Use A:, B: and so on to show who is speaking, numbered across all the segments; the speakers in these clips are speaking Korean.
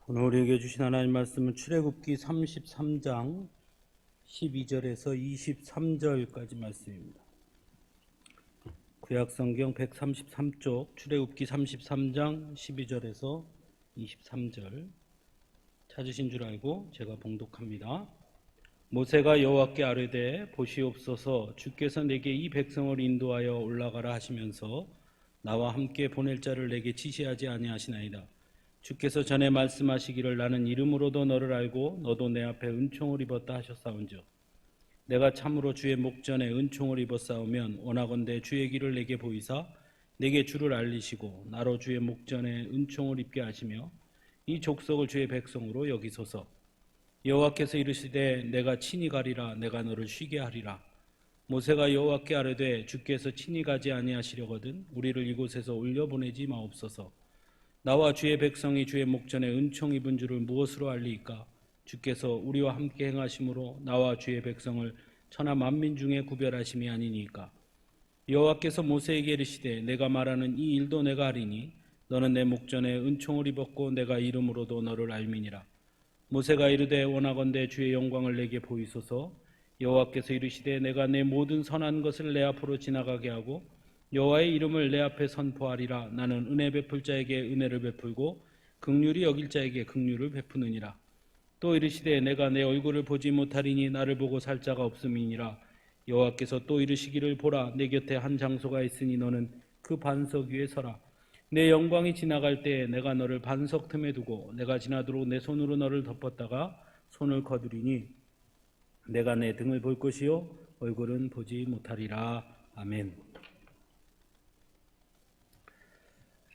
A: 오늘 우리에게 주신 하나님 말씀은 출애굽기 33장 12절에서 23절까지 말씀입니다. 구약성경 133쪽 출애굽기 33장 12절에서 23절 찾으신 줄 알고 제가 봉독합니다. 모세가 여호와께 아뢰되 보시옵소서 주께서 내게 이 백성을 인도하여 올라가라 하시면서 나와 함께 보낼 자를 내게 지시하지 아니하시나이다. 주께서 전에 말씀하시기를 나는 이름으로도 너를 알고 너도 내 앞에 은총을 입었다 하셨사온즉 내가 참으로 주의 목전에 은총을 입었사오면 원하건대 주의 길을 내게 보이사 내게 주를 알리시고 나로 주의 목전에 은총을 입게 하시며 이 족속을 주의 백성으로 여기소서. 여호와께서 이르시되 내가 친히 가리라. 내가 너를 쉬게 하리라. 모세가 여호와께 아뢰되 주께서 친히 가지 아니하시려거든 우리를 이곳에서 올려보내지 마옵소서. 나와 주의 백성이 주의 목전에 은총 입은 줄을 무엇으로 알리이까? 주께서 우리와 함께 행하심으로 나와 주의 백성을 천하 만민 중에 구별하심이 아니니까. 여호와께서 모세에게 이르시되 내가 말하는 이 일도 내가 하리니 너는 내 목전에 은총을 입었고 내가 이름으로도 너를 알미니라. 모세가 이르되 원하건대 주의 영광을 내게 보이소서. 여호와께서 이르시되 내가 내 모든 선한 것을 내 앞으로 지나가게 하고 여호와의 이름을 내 앞에 선포하리라. 나는 은혜 베풀 자에게 은혜를 베풀고 긍휼히 여길 자에게 긍휼을 베푸느니라. 또 이르시되 내가 내 얼굴을 보지 못하리니 나를 보고 살 자가 없음이니라. 여호와께서 또 이르시기를 보라 내 곁에 한 장소가 있으니 너는 그 반석 위에 서라. 내 영광이 지나갈 때에 내가 너를 반석 틈에 두고 내가 지나도록 내 손으로 너를 덮었다가 손을 거두리니 내가 내 등을 볼 것이요 얼굴은 보지 못하리라. 아멘.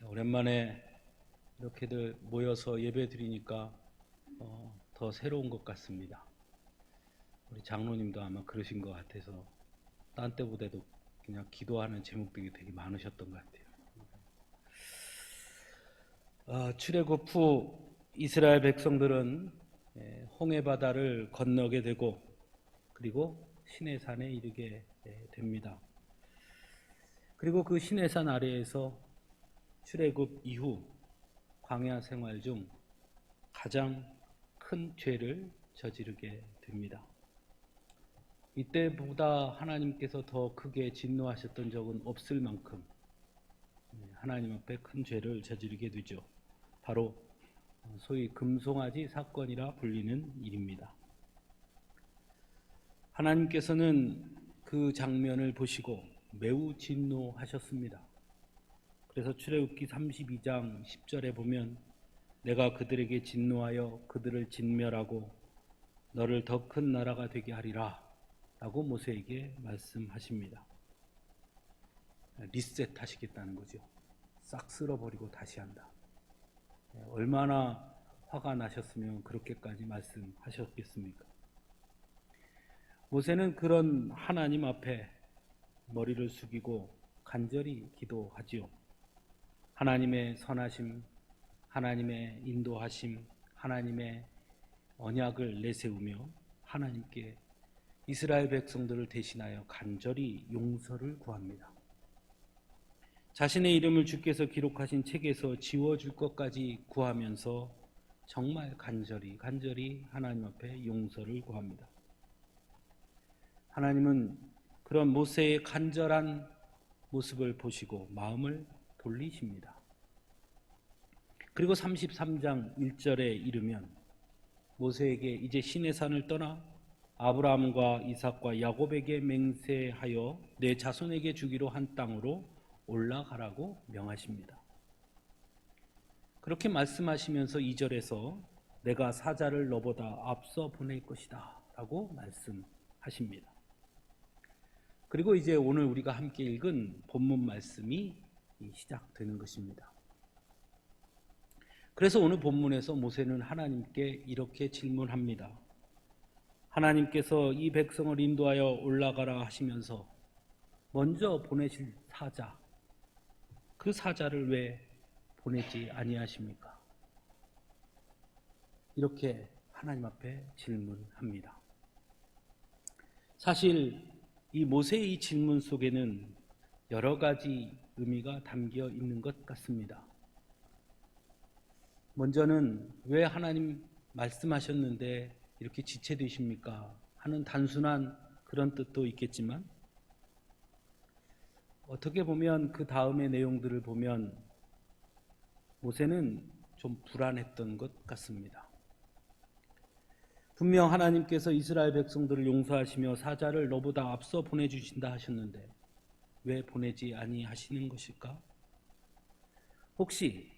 A: 오랜만에 이렇게들 모여서 예배 드리니까 더 새로운 것 같습니다. 우리 장로님도 아마 그러신 것 같아서 딴 때보다도 그냥 기도하는 제목들이 되게 많으셨던 것 같아요. 출애굽 후 이스라엘 백성들은 홍해 바다를 건너게 되고 그리고 시내산에 이르게 됩니다. 그리고 그 시내산 아래에서 출애굽 이후 광야 생활 중 가장 큰 죄를 저지르게 됩니다. 이때보다 하나님께서 더 크게 진노하셨던 적은 없을 만큼 하나님 앞에 큰 죄를 저지르게 되죠. 바로 소위 금송아지 사건이라 불리는 일입니다. 하나님께서는 그 장면을 보시고 매우 진노하셨습니다. 그래서 출애굽기 32장 10절에 보면 내가 그들에게 진노하여 그들을 진멸하고 너를 더 큰 나라가 되게 하리라 라고 모세에게 말씀하십니다. 리셋하시겠다는 거죠. 싹 쓸어버리고 다시 한다. 얼마나 화가 나셨으면 그렇게까지 말씀하셨겠습니까? 모세는 그런 하나님 앞에 머리를 숙이고 간절히 기도하지요. 하나님의 선하심, 하나님의 인도하심, 하나님의 언약을 내세우며 하나님께 이스라엘 백성들을 대신하여 간절히 용서를 구합니다. 자신의 이름을 주께서 기록하신 책에서 지워줄 것까지 구하면서 정말 간절히 하나님 앞에 용서를 구합니다. 하나님은 그런 모세의 간절한 모습을 보시고 마음을 돌리십니다. 그리고 33장 1절에 이르면 모세에게 이제 시내산을 떠나 아브라함과 이삭과 야곱에게 맹세하여 내 자손에게 주기로 한 땅으로 올라가라고 명하십니다. 그렇게 말씀하시면서 2절에서 내가 사자를 너보다 앞서 보낼 것이다 라고 말씀하십니다. 그리고 이제 오늘 우리가 함께 읽은 본문 말씀이 시작되는 것입니다. 그래서 오늘 본문에서 모세는 하나님께 이렇게 질문합니다. 하나님께서 이 백성을 인도하여 올라가라 하시면서 먼저 보내실 사자, 그 사자를 왜 보내지 아니하십니까? 이렇게 하나님 앞에 질문합니다. 사실 이 모세의 이 질문 속에는 여러 가지 의미가 담겨 있는 것 같습니다. 먼저는 왜 하나님 말씀하셨는데 이렇게 지체되십니까? 하는 단순한 그런 뜻도 있겠지만 어떻게 보면 그 다음의 내용들을 보면 모세는 좀 불안했던 것 같습니다. 분명 하나님께서 이스라엘 백성들을 용서하시며 사자를 너보다 앞서 보내주신다 하셨는데 왜 보내지 아니하시는 것일까? 혹시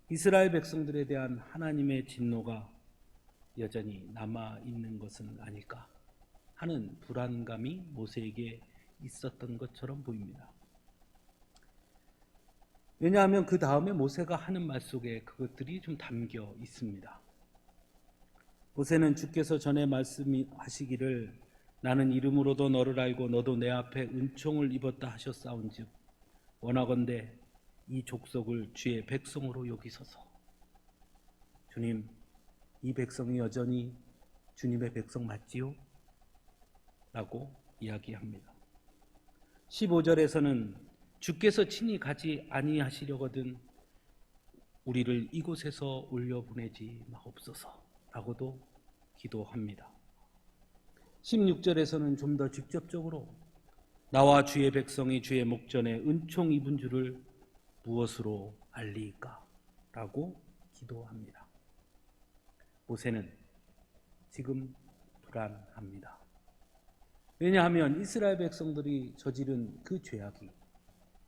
A: 이스라엘 백성들에 대한 하나님의 진노가 여전히 남아있는 것은 아닐까 하는 불안감이 모세에게 있었던 것처럼 보입니다. 왜냐하면 그 다음에 모세가 하는 말 속에 그것들이 좀 담겨 있습니다. 모세는 주께서 전에 말씀하시기를 나는 이름으로도 너를 알고 너도 내 앞에 은총을 입었다 하셨사온즉 원하건대 이 족속을 주의 백성으로 여기소서. 주님, 이 백성이 여전히 주님의 백성 맞지요? 라고 이야기합니다. 15절에서는 주께서 친히 가지 아니하시려거든 우리를 이곳에서 올려보내지 마옵소서 라고도 기도합니다. 16절에서는 좀 더 직접적으로 나와 주의 백성이 주의 목전에 은총 입은 줄을 무엇으로 알리까? 라고 기도합니다. 모세는 지금 불안합니다. 왜냐하면 이스라엘 백성들이 저지른 그 죄악이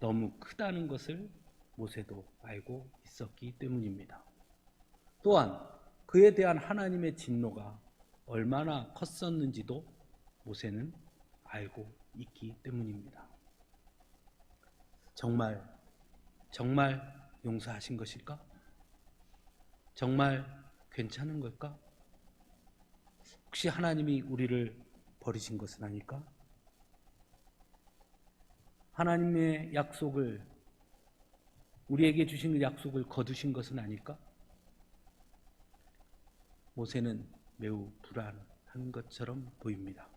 A: 너무 크다는 것을 모세도 알고 있었기 때문입니다. 또한 그에 대한 하나님의 진노가 얼마나 컸었는지도 모세는 알고 있기 때문입니다. 정말 용서하신 것일까? 정말 괜찮은 걸까? 혹시 하나님이 우리를 버리신 것은 아닐까? 하나님의 약속을 우리에게 주신 약속을 거두신 것은 아닐까? 모세는 매우 불안한 것처럼 보입니다.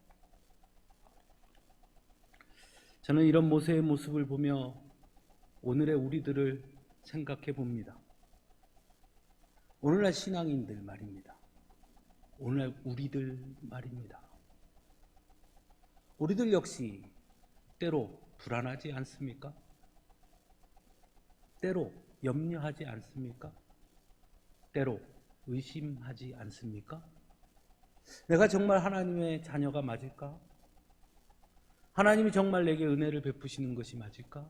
A: 저는 이런 모세의 모습을 보며 오늘의 우리들을 생각해 봅니다. 오늘날 신앙인들 말입니다. 오늘날 우리들 말입니다. 우리들 역시 때로 불안하지 않습니까? 때로 염려하지 않습니까? 때로 의심하지 않습니까? 내가 정말 하나님의 자녀가 맞을까? 하나님이 정말 내게 은혜를 베푸시는 것이 맞을까?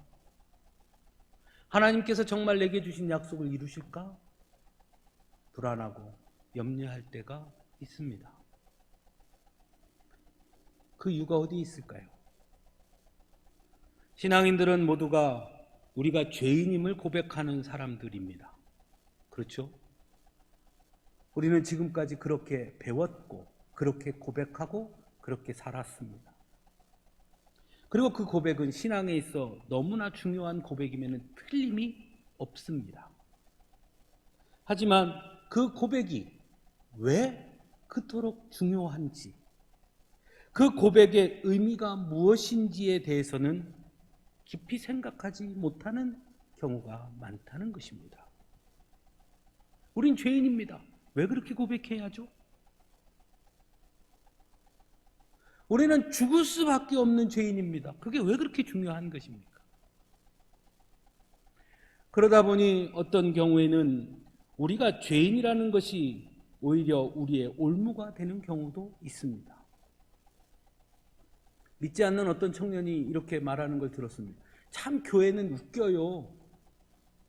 A: 하나님께서 정말 내게 주신 약속을 이루실까? 불안하고 염려할 때가 있습니다. 그 이유가 어디 있을까요? 신앙인들은 모두가 우리가 죄인임을 고백하는 사람들입니다. 그렇죠? 우리는 지금까지 그렇게 배웠고 그렇게 고백하고 그렇게 살았습니다. 그리고 그 고백은 신앙에 있어 너무나 중요한 고백임에는 틀림이 없습니다. 하지만 그 고백이 왜 그토록 중요한지, 그 고백의 의미가 무엇인지에 대해서는 깊이 생각하지 못하는 경우가 많다는 것입니다. 우린 죄인입니다. 왜 그렇게 고백해야죠? 우리는 죽을 수밖에 없는 죄인입니다. 그게 왜 그렇게 중요한 것입니까? 그러다 보니 어떤 경우에는 우리가 죄인이라는 것이 오히려 우리의 올무가 되는 경우도 있습니다. 믿지 않는 어떤 청년이 이렇게 말하는 걸 들었습니다. 참 교회는 웃겨요.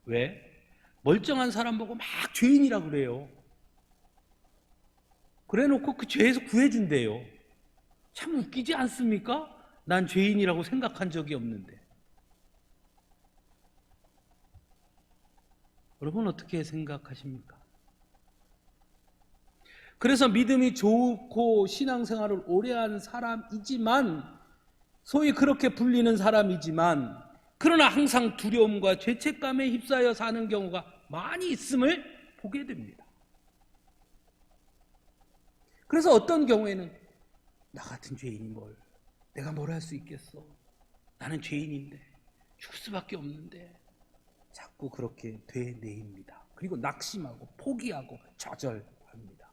A: 왜? 멀쩡한 사람 보고 막 죄인이라고 그래요. 그래 놓고 그 죄에서 구해준대요. 참 웃기지 않습니까? 난 죄인이라고 생각한 적이 없는데. 여러분 어떻게 생각하십니까? 그래서 믿음이 좋고 신앙생활을 오래 한 사람이지만, 소위 그렇게 불리는 사람이지만, 그러나 항상 두려움과 죄책감에 휩싸여 사는 경우가 많이 있음을 보게 됩니다. 그래서 어떤 경우에는 나 같은 죄인이 내가 뭘 할 수 있겠어? 나는 죄인인데 죽을 수밖에 없는데 자꾸 그렇게 되뇌입니다. 그리고 낙심하고 포기하고 좌절합니다.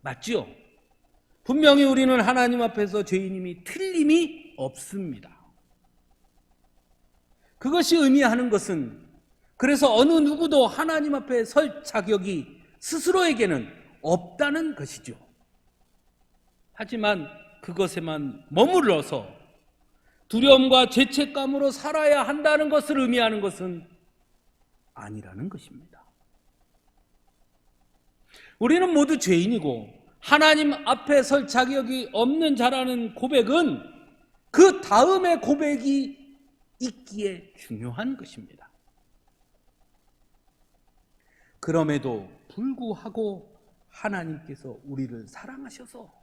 A: 맞죠? 분명히 우리는 하나님 앞에서 죄인임이 틀림이 없습니다. 그것이 의미하는 것은 그래서 어느 누구도 하나님 앞에 설 자격이 스스로에게는 없다는 것이죠. 하지만 그것에만 머물러서 두려움과 죄책감으로 살아야 한다는 것을 의미하는 것은 아니라는 것입니다. 우리는 모두 죄인이고 하나님 앞에 설 자격이 없는 자라는 고백은 그 다음의 고백이 있기에 중요한 것입니다. 그럼에도 불구하고 하나님께서 우리를 사랑하셔서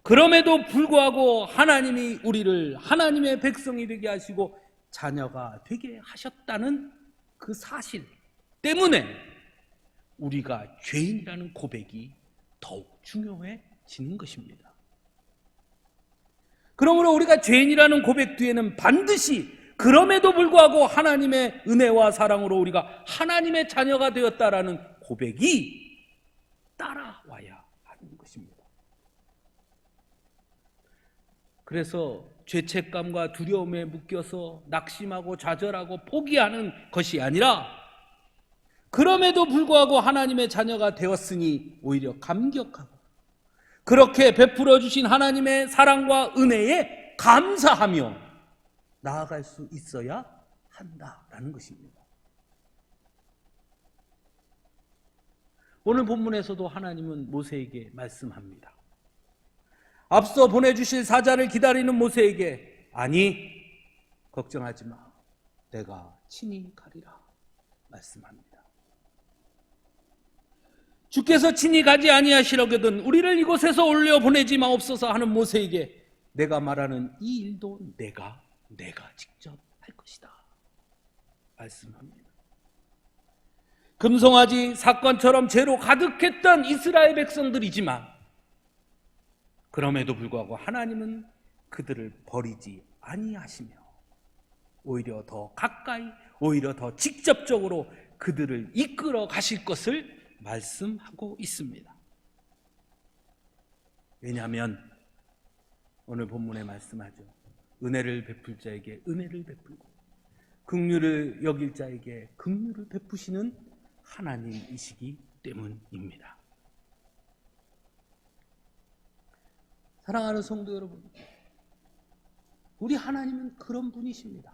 A: 그럼에도 불구하고 하나님이 우리를 하나님의 백성이 되게 하시고 자녀가 되게 하셨다는 그 사실 때문에 우리가 죄인이라는 고백이 더욱 중요해지는 것입니다. 그러므로 우리가 죄인이라는 고백 뒤에는 반드시 그럼에도 불구하고 하나님의 은혜와 사랑으로 우리가 하나님의 자녀가 되었다라는 고백이 따라와야 하는 것입니다. 그래서 죄책감과 두려움에 묶여서 낙심하고 좌절하고 포기하는 것이 아니라 그럼에도 불구하고 하나님의 자녀가 되었으니 오히려 감격하고 그렇게 베풀어 주신 하나님의 사랑과 은혜에 감사하며 나아갈 수 있어야 한다라는 것입니다. 오늘 본문에서도 하나님은 모세에게 말씀합니다. 앞서 보내주실 사자를 기다리는 모세에게 아니 걱정하지 마 내가 친히 가리라 말씀합니다. 주께서 친히 가지 아니하시려거든 우리를 이곳에서 올려 보내지 마옵소서 하는 모세에게 내가 말하는 이 일도 내가 직접 할 것이다 말씀합니다. 금송아지 사건처럼 죄로 가득했던 이스라엘 백성들이지만 그럼에도 불구하고 하나님은 그들을 버리지 아니하시며 오히려 더 가까이 오히려 더 직접적으로 그들을 이끌어 가실 것을 말씀하고 있습니다. 왜냐하면 오늘 본문에 말씀하죠. 은혜를 베풀 자에게 은혜를 베풀고 긍휼을 여길 자에게 긍휼을 베푸시는 하나님이시기 때문입니다. 사랑하는 성도 여러분, 우리 하나님은 그런 분이십니다.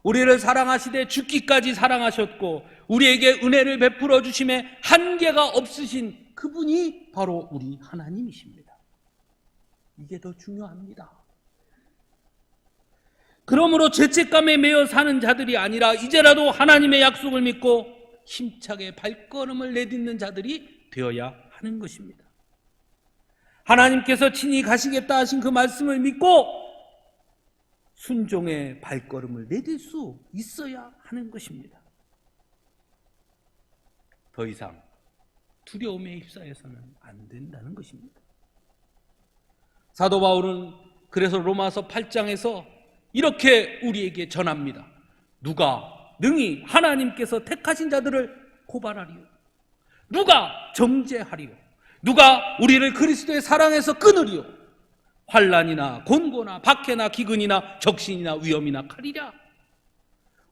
A: 우리를 사랑하시되 죽기까지 사랑하셨고 우리에게 은혜를 베풀어 주심에 한계가 없으신 그분이 바로 우리 하나님이십니다. 이게 더 중요합니다. 그러므로 죄책감에 매여 사는 자들이 아니라 이제라도 하나님의 약속을 믿고 힘차게 발걸음을 내딛는 자들이 되어야 하는 것입니다. 하나님께서 친히 가시겠다 하신 그 말씀을 믿고 순종의 발걸음을 내딜 수 있어야 하는 것입니다. 더 이상 두려움에 휩싸여서는 안 된다는 것입니다. 사도 바울은 그래서 로마서 8장에서 이렇게 우리에게 전합니다. 누가 능히 하나님께서 택하신 자들을 고발하리요? 누가 정죄하리요? 누가 우리를 그리스도의 사랑에서 끊으리요? 환난이나 곤고나 박해나 기근이나 적신이나 위험이나 칼이랴.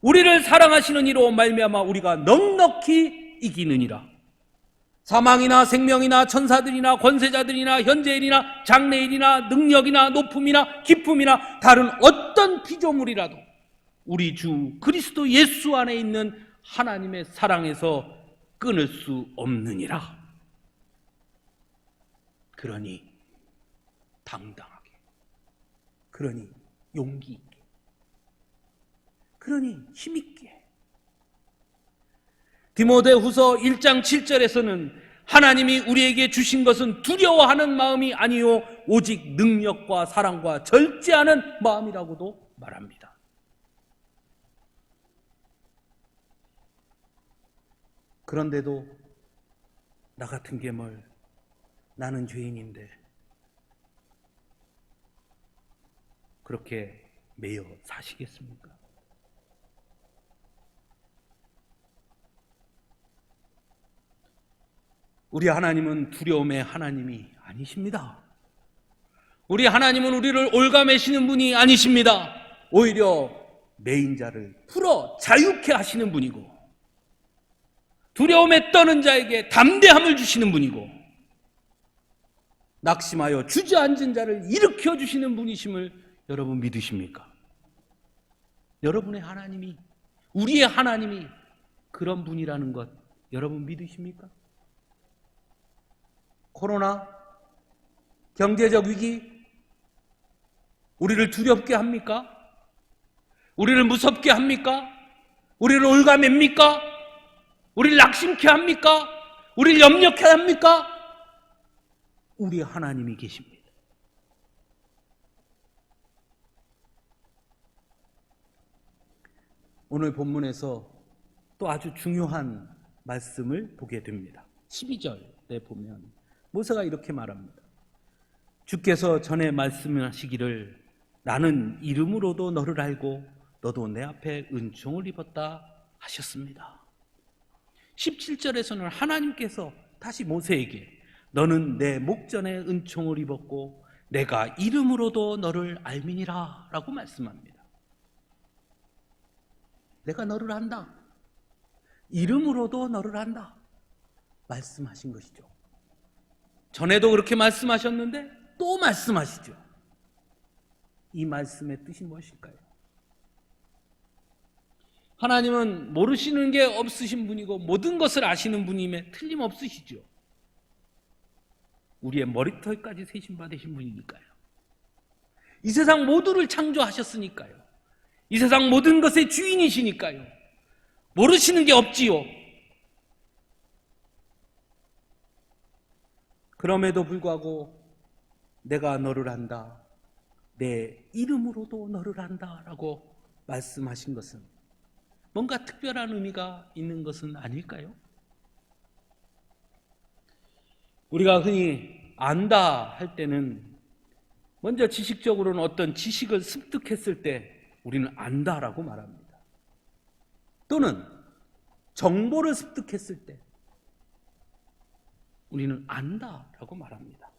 A: 우리를 사랑하시는 이로 말미암아 우리가 넉넉히 이기느니라. 사망이나 생명이나 천사들이나 권세자들이나 현재일이나 장래일이나 능력이나 높음이나 기쁨이나 다른 어떤 피조물이라도 우리 주 그리스도 예수 안에 있는 하나님의 사랑에서 끊을 수 없느니라. 그러니 당당하게, 그러니 용기 있게, 그러니 힘있게. 디모데후서 1장 7절에서는 하나님이 우리에게 주신 것은 두려워하는 마음이 아니요 오직 능력과 사랑과 절제하는 마음이라고도 말합니다. 그런데도 나 같은 괴물, 나는 죄인인데 그렇게 매여 사시겠습니까? 우리 하나님은 두려움의 하나님이 아니십니다. 우리 하나님은 우리를 올가매시는 분이 아니십니다. 오히려 매인 자를 풀어 자유케 하시는 분이고, 두려움에 떠는 자에게 담대함을 주시는 분이고, 낙심하여 주저앉은 자를 일으켜 주시는 분이심을 여러분 믿으십니까? 여러분의 하나님이, 우리의 하나님이 그런 분이라는 것 여러분 믿으십니까? 코로나, 경제적 위기, 우리를 두렵게 합니까? 우리를 무섭게 합니까? 우리를 올가맵니까? 우리를 낙심케 합니까? 우리를 염려케 합니까? 우리 하나님이 계십니다. 오늘 본문에서 또 아주 중요한 말씀을 보게 됩니다. 12절에 보면 모세가 이렇게 말합니다. 주께서 전에 말씀하시기를 나는 이름으로도 너를 알고 너도 내 앞에 은총을 입었다 하셨습니다. 17절에서는 하나님께서 다시 모세에게 너는 내 목전에 은총을 입었고 내가 이름으로도 너를 알미니라 라고 말씀합니다. 내가 너를 안다. 이름으로도 너를 안다. 말씀하신 것이죠. 전에도 그렇게 말씀하셨는데 또 말씀하시죠. 이 말씀의 뜻이 무엇일까요? 하나님은 모르시는 게 없으신 분이고 모든 것을 아시는 분임에 틀림없으시죠. 우리의 머리털까지 세신 받으신 분이니까요. 이 세상 모두를 창조하셨으니까요. 이 세상 모든 것의 주인이시니까요. 모르시는 게 없지요. 그럼에도 불구하고 내가 너를 안다, 내 이름으로도 너를 안다 라고 말씀하신 것은 뭔가 특별한 의미가 있는 것은 아닐까요? 우리가 흔히 안다 할 때는 먼저 지식적으로는 어떤 지식을 습득했을 때 우리는 안다라고 말합니다. 또는 정보를 습득했을 때 우리는 안다라고 말합니다.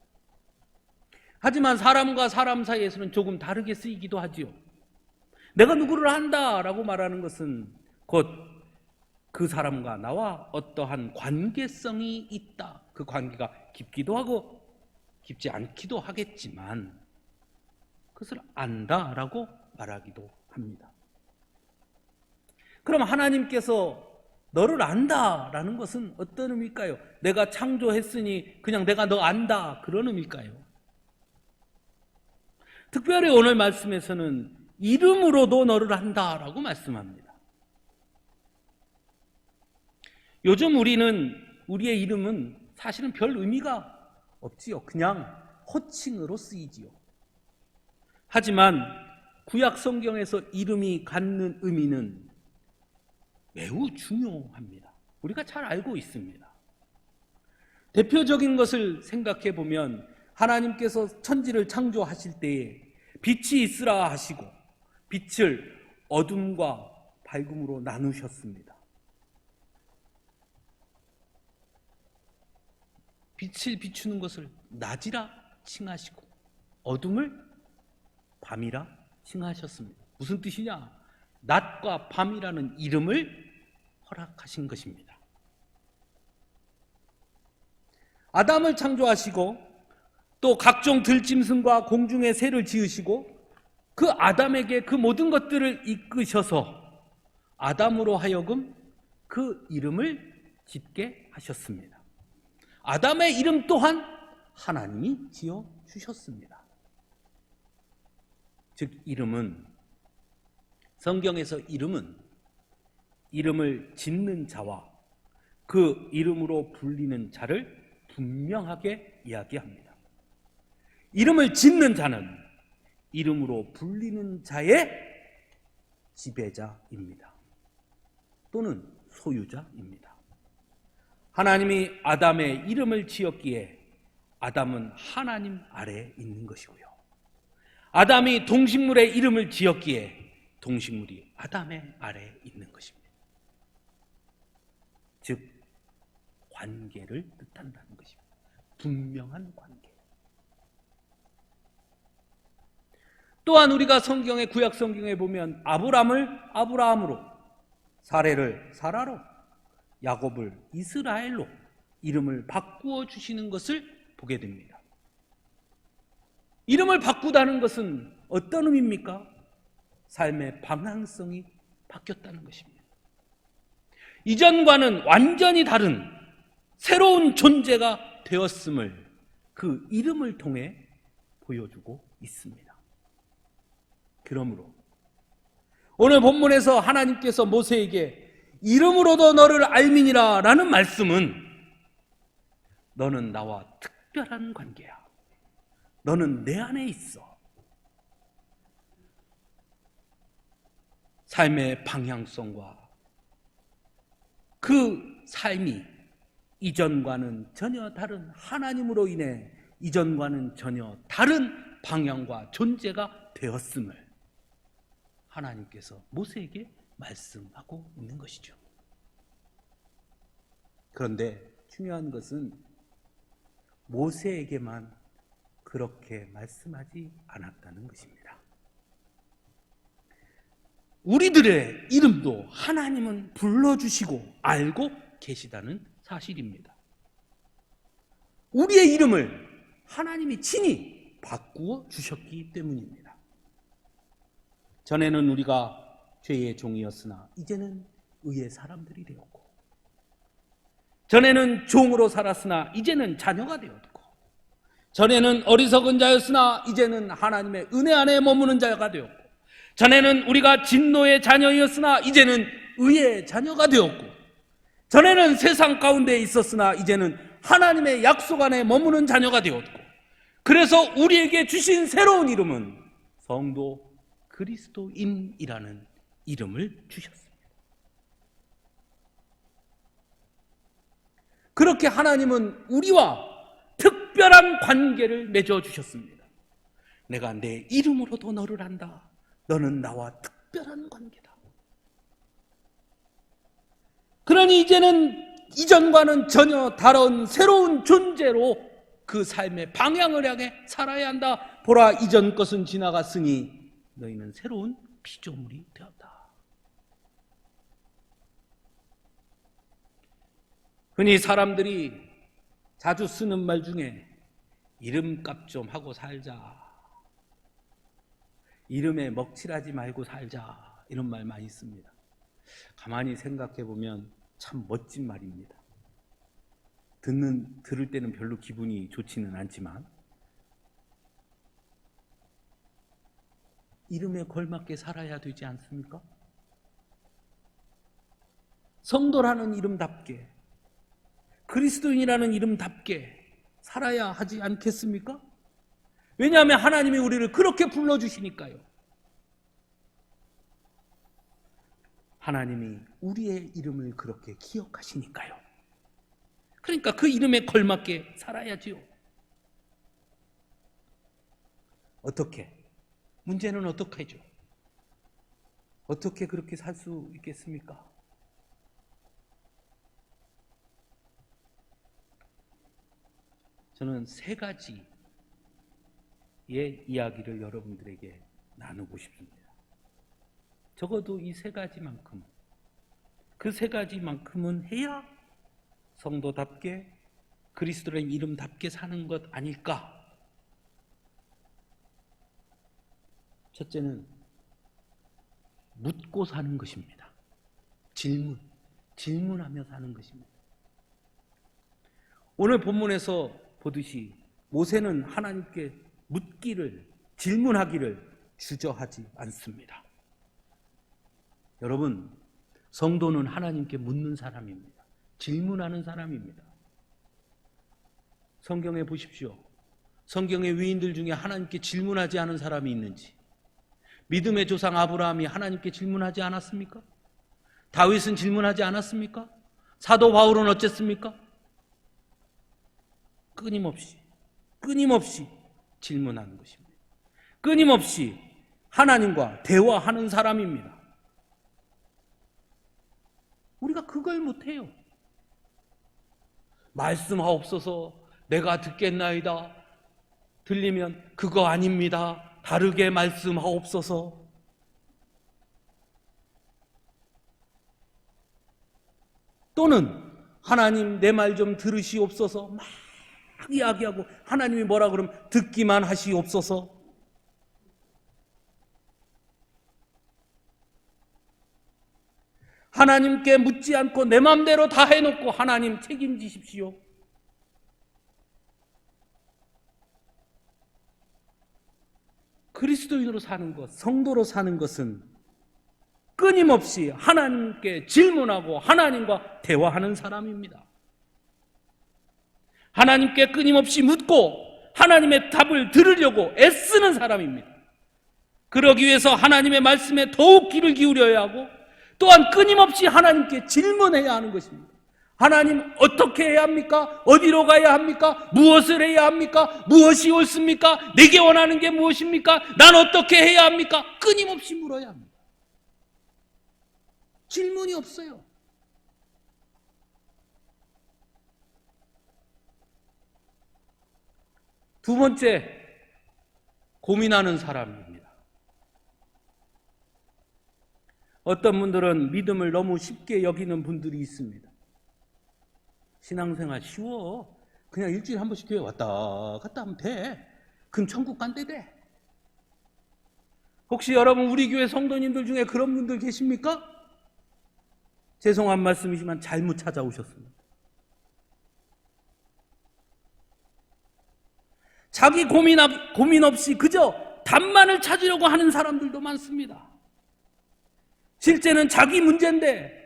A: 하지만 사람과 사람 사이에서는 조금 다르게 쓰이기도 하지요. 내가 누구를 안다라고 말하는 것은 곧 그 사람과 나와 어떠한 관계성이 있다. 그 관계가 깊기도 하고 깊지 않기도 하겠지만 그것을 안다라고 말하기도 합니다. 그럼 하나님께서 너를 안다라는 것은 어떤 의미일까요? 내가 창조했으니 그냥 내가 너 안다 그런 의미일까요? 특별히 오늘 말씀에서는 이름으로도 너를 안다라고 말씀합니다. 요즘 우리의 이름은 사실은 별 의미가 없지요. 그냥 호칭으로 쓰이지요. 하지만 구약 성경에서 이름이 갖는 의미는 매우 중요합니다. 우리가 잘 알고 있습니다. 대표적인 것을 생각해 보면 하나님께서 천지를 창조하실 때에 빛이 있으라 하시고 빛을 어둠과 밝음으로 나누셨습니다. 빛을 비추는 것을 낮이라 칭하시고 어둠을 밤이라 칭하셨습니다. 무슨 뜻이냐? 낮과 밤이라는 이름을 허락하신 것입니다. 아담을 창조하시고 또 각종 들짐승과 공중의 새를 지으시고 그 아담에게 그 모든 것들을 이끄셔서 아담으로 하여금 그 이름을 짓게 하셨습니다. 아담의 이름 또한 하나님이 지어 주셨습니다. 즉 이름은, 성경에서 이름을 짓는 자와 그 이름으로 불리는 자를 분명하게 이야기합니다. 이름을 짓는 자는 이름으로 불리는 자의 지배자입니다. 또는 소유자입니다. 하나님이 아담의 이름을 지었기에 아담은 하나님 아래에 있는 것이고요. 아담이 동식물의 이름을 지었기에 동식물이 아담의 아래에 있는 것입니다. 즉 관계를 뜻한다는 것입니다. 분명한 관계. 또한 우리가 성경의 구약 성경에 보면 아브람을 아브라함으로, 사레를 사라로, 야곱을 이스라엘로 이름을 바꾸어 주시는 것을 보게 됩니다. 이름을 바꾸다는 것은 어떤 의미입니까? 삶의 방향성이 바뀌었다는 것입니다. 이전과는 완전히 다른 새로운 존재가 되었음을 그 이름을 통해 보여주고 있습니다. 그러므로 오늘 본문에서 하나님께서 모세에게 이름으로도 너를 알미니라 라는 말씀은 너는 나와 특별한 관계야. 너는 내 안에 있어. 삶의 방향성과 그 삶이 이전과는 전혀 다른, 하나님으로 인해 이전과는 전혀 다른 방향과 존재가 되었음을 하나님께서 모세에게 말씀하고 있는 것이죠. 그런데 중요한 것은 모세에게만 그렇게 말씀하지 않았다는 것입니다. 우리들의 이름도 하나님은 불러주시고 알고 계시다는 사실입니다. 우리의 이름을 하나님이 친히 바꾸어 주셨기 때문입니다. 전에는 우리가 죄의 종이었으나 이제는 의의 사람들이 되었고, 전에는 종으로 살았으나 이제는 자녀가 되었고, 전에는 어리석은 자였으나 이제는 하나님의 은혜 안에 머무는 자가 되었고, 전에는 우리가 진노의 자녀였으나 이제는 의의 자녀가 되었고, 전에는 세상 가운데 있었으나 이제는 하나님의 약속 안에 머무는 자녀가 되었고, 그래서 우리에게 주신 새로운 이름은 성도 그리스도인이라는 이름을 주셨습니다. 그렇게 하나님은 우리와 특별한 관계를 맺어주셨습니다. 내가 내 이름으로도 너를 안다. 너는 나와 특별한 관계다. 그러니 이제는 이전과는 전혀 다른 새로운 존재로 그 삶의 방향을 향해 살아야 한다. 보라, 이전 것은 지나갔으니 너희는 새로운 피조물이 되었다. 흔히 사람들이 자주 쓰는 말 중에 이름값 좀 하고 살자, 이름에 먹칠하지 말고 살자, 이런 말 많이 씁니다. 가만히 생각해 보면 참 멋진 말입니다. 들을 때는 별로 기분이 좋지는 않지만 이름에 걸맞게 살아야 되지 않습니까? 성도라는 이름답게, 그리스도인이라는 이름답게 살아야 하지 않겠습니까? 왜냐하면 하나님이 우리를 그렇게 불러주시니까요. 하나님이 우리의 이름을 그렇게 기억하시니까요. 그러니까 그 이름에 걸맞게 살아야지요. 어떻게? 문제는 어떻게 하죠? 어떻게 그렇게 살 수 있겠습니까? 저는 세 가지의 이야기를 여러분들에게 나누고 싶습니다. 적어도 이 세 가지만큼, 그 세 가지만큼은 해야 성도답게 그리스도의 이름답게 사는 것 아닐까? 첫째는 묻고 사는 것입니다. 질문하며 사는 것입니다. 오늘 본문에서 보듯이 모세는 하나님께 묻기를, 질문하기를 주저하지 않습니다. 여러분, 성도는 하나님께 묻는 사람입니다. 질문하는 사람입니다. 성경에 보십시오. 성경의 위인들 중에 하나님께 질문하지 않은 사람이 있는지. 믿음의 조상 아브라함이 하나님께 질문하지 않았습니까? 다윗은 질문하지 않았습니까? 사도 바울은 어쨌습니까? 끊임없이 질문하는 것입니다. 끊임없이 하나님과 대화하는 사람입니다. 우리가 그걸 못해요. 말씀하옵소서. 내가 듣겠나이다. 들리면 그거 아닙니다. 다르게 말씀하옵소서. 또는 하나님 내 말 좀 들으시옵소서. 막 이야기하고 하나님이 뭐라 그러면 듣기만 하시옵소서. 하나님께 묻지 않고 내 맘대로 다 해놓고 하나님 책임지십시오. 그리스도인으로 사는 것, 성도로 사는 것은 끊임없이 하나님께 질문하고 하나님과 대화하는 사람입니다. 하나님께 끊임없이 묻고 하나님의 답을 들으려고 애쓰는 사람입니다. 그러기 위해서 하나님의 말씀에 더욱 귀를 기울여야 하고 또한 끊임없이 하나님께 질문해야 하는 것입니다. 하나님 어떻게 해야 합니까? 어디로 가야 합니까? 무엇을 해야 합니까? 무엇이 옳습니까? 내게 원하는 게 무엇입니까? 난 어떻게 해야 합니까? 끊임없이 물어야 합니다. 질문이 없어요. 두 번째, 고민하는 사람입니다. 어떤 분들은 믿음을 너무 쉽게 여기는 분들이 있습니다. 신앙생활 쉬워. 그냥 일주일에 한 번씩 교회 왔다 갔다 하면 돼. 그럼 천국 간대 돼. 혹시 여러분 우리 교회 성도님들 중에 그런 분들 계십니까? 죄송한 말씀이지만 잘못 찾아오셨습니다. 자기 고민 없이 그저 답만을 찾으려고 하는 사람들도 많습니다. 실제는 자기 문제인데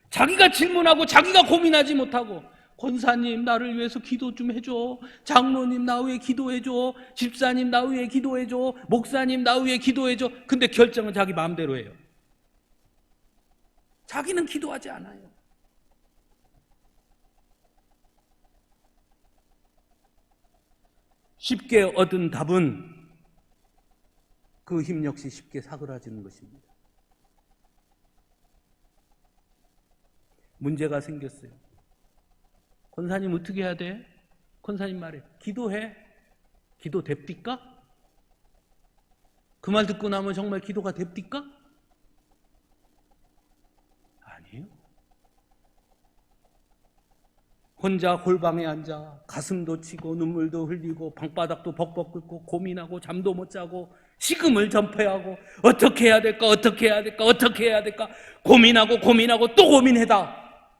A: 자기가 질문하고 자기가 고민하지 못하고 권사님 나를 위해서 기도 좀 해줘, 장로님 나 위해 기도해줘, 집사님 나 위해 기도해줘, 목사님 나 위해 기도해줘. 근데 결정은 자기 마음대로 해요. 자기는 기도하지 않아요. 쉽게 얻은 답은 그 힘 역시 쉽게 사그라지는 것입니다. 문제가 생겼어요. 권사님 어떻게 해야 돼? 권사님 말해. 기도해. 기도 됩니까? 그 말 듣고 나면 정말 기도가 됩니까? 아니에요. 혼자 골방에 앉아 가슴도 치고 눈물도 흘리고 방바닥도 벅벅 끓고 고민하고 잠도 못 자고 식음을 전폐하고 어떻게 해야 될까 어떻게 해야 될까 어떻게 해야 될까 고민하고 또 고민하다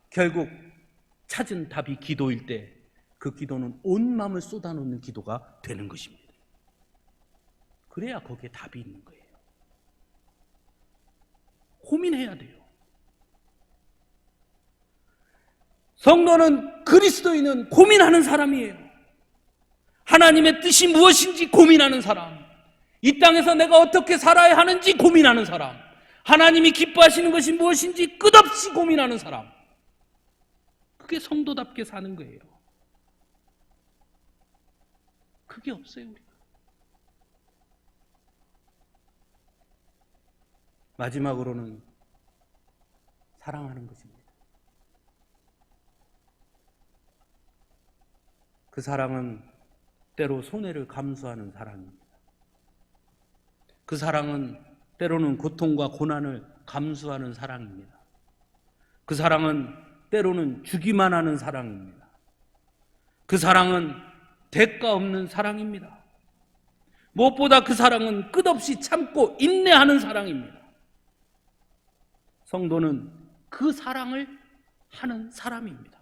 A: 결국 찾은 답이 기도일 때 그 기도는 온 마음을 쏟아놓는 기도가 되는 것입니다. 그래야 거기에 답이 있는 거예요. 고민해야 돼요. 성도는 그리스도인은 고민하는 사람이에요. 하나님의 뜻이 무엇인지 고민하는 사람, 이 땅에서 내가 어떻게 살아야 하는지 고민하는 사람, 하나님이 기뻐하시는 것이 무엇인지 끝없이 고민하는 사람, 그게 성도답게 사는 거예요. 그게 없어요. 우리가. 마지막으로는 사랑하는 것입니다. 그 사랑은 때로 손해를 감수하는 사랑입니다. 그 사랑은 때로는 고통과 고난을 감수하는 사랑입니다. 그 사랑은 때로는 주기만 하는 사랑입니다. 그 사랑은 대가 없는 사랑입니다. 무엇보다 그 사랑은 끝없이 참고 인내하는 사랑입니다. 성도는 그 사랑을 하는 사람입니다.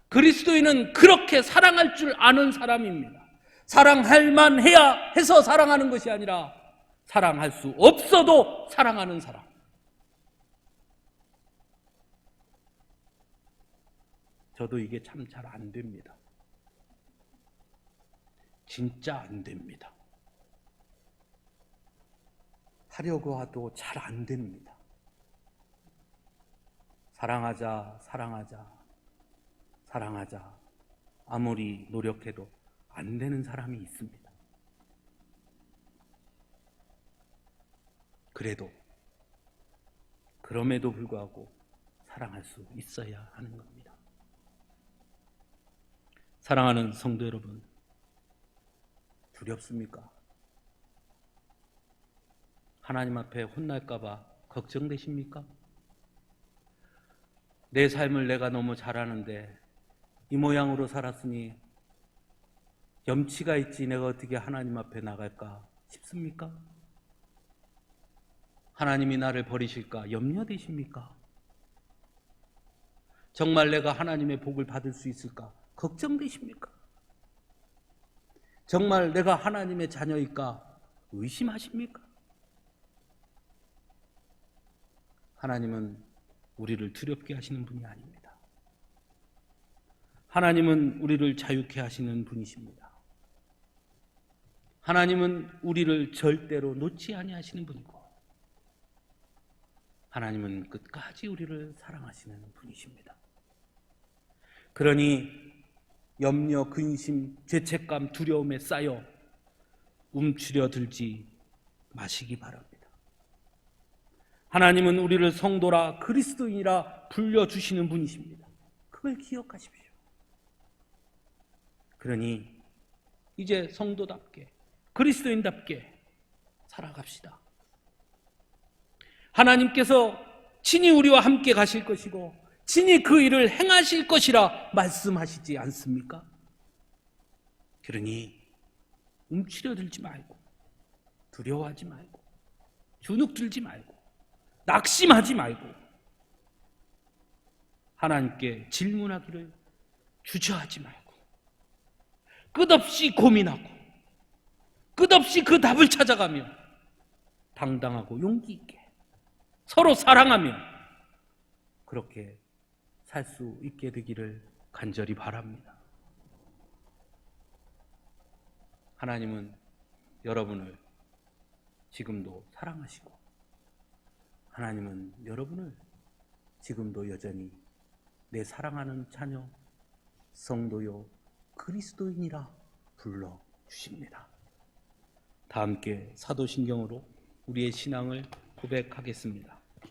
A: 그리스도인은 그렇게 사랑할 줄 아는 사람입니다. 사랑할 만해야 해서 사랑하는 것이 아니라 사랑할 수 없어도 사랑하는 사람. 저도 이게 참 잘 안 됩니다. 진짜 안 됩니다. 하려고 해도 잘 안 됩니다. 사랑하자, 사랑하자, 사랑하자. 아무리 노력해도 안 되는 사람이 있습니다. 그럼에도 불구하고 사랑할 수 있어야 하는 겁니다. 사랑하는 성도 여러분, 두렵습니까? 하나님 앞에 혼날까봐 걱정되십니까? 내 삶을 내가 너무 잘하는데 이 모양으로 살았으니 염치가 있지 내가 어떻게 하나님 앞에 나갈까 싶습니까? 하나님이 나를 버리실까 염려되십니까? 정말 내가 하나님의 복을 받을 수 있을까 걱정되십니까? 정말 내가 하나님의 자녀일까 의심하십니까? 하나님은 우리를 두렵게 하시는 분이 아닙니다. 하나님은 우리를 자유케 하시는 분이십니다. 하나님은 우리를 절대로 놓지 아니하시는 분이고 하나님은 끝까지 우리를 사랑하시는 분이십니다. 그러니 염려, 근심, 죄책감, 두려움에 쌓여 움츠려들지 마시기 바랍니다. 하나님은 우리를 성도라 그리스도인이라 불려주시는 분이십니다. 그걸 기억하십시오. 그러니 이제 성도답게 그리스도인답게 살아갑시다. 하나님께서 친히 우리와 함께 가실 것이고 친히 그 일을 행하실 것이라 말씀하시지 않습니까? 그러니 움츠려들지 말고 두려워하지 말고 주눅들지 말고 낙심하지 말고 하나님께 질문하기를 주저하지 말고 끝없이 고민하고 끝없이 그 답을 찾아가며 당당하고 용기 있게 서로 사랑하며 그렇게 살 수 있게 되기를 간절히 바랍니다. 하나님은 여러분을 지금도 사랑하시고 하나님은 여러분을 지금도 여전히 내 사랑하는 자녀 성도요 그리스도인이라 불러주십니다. 다 함께 사도신경으로 우리의 신앙을 고백하겠습니다.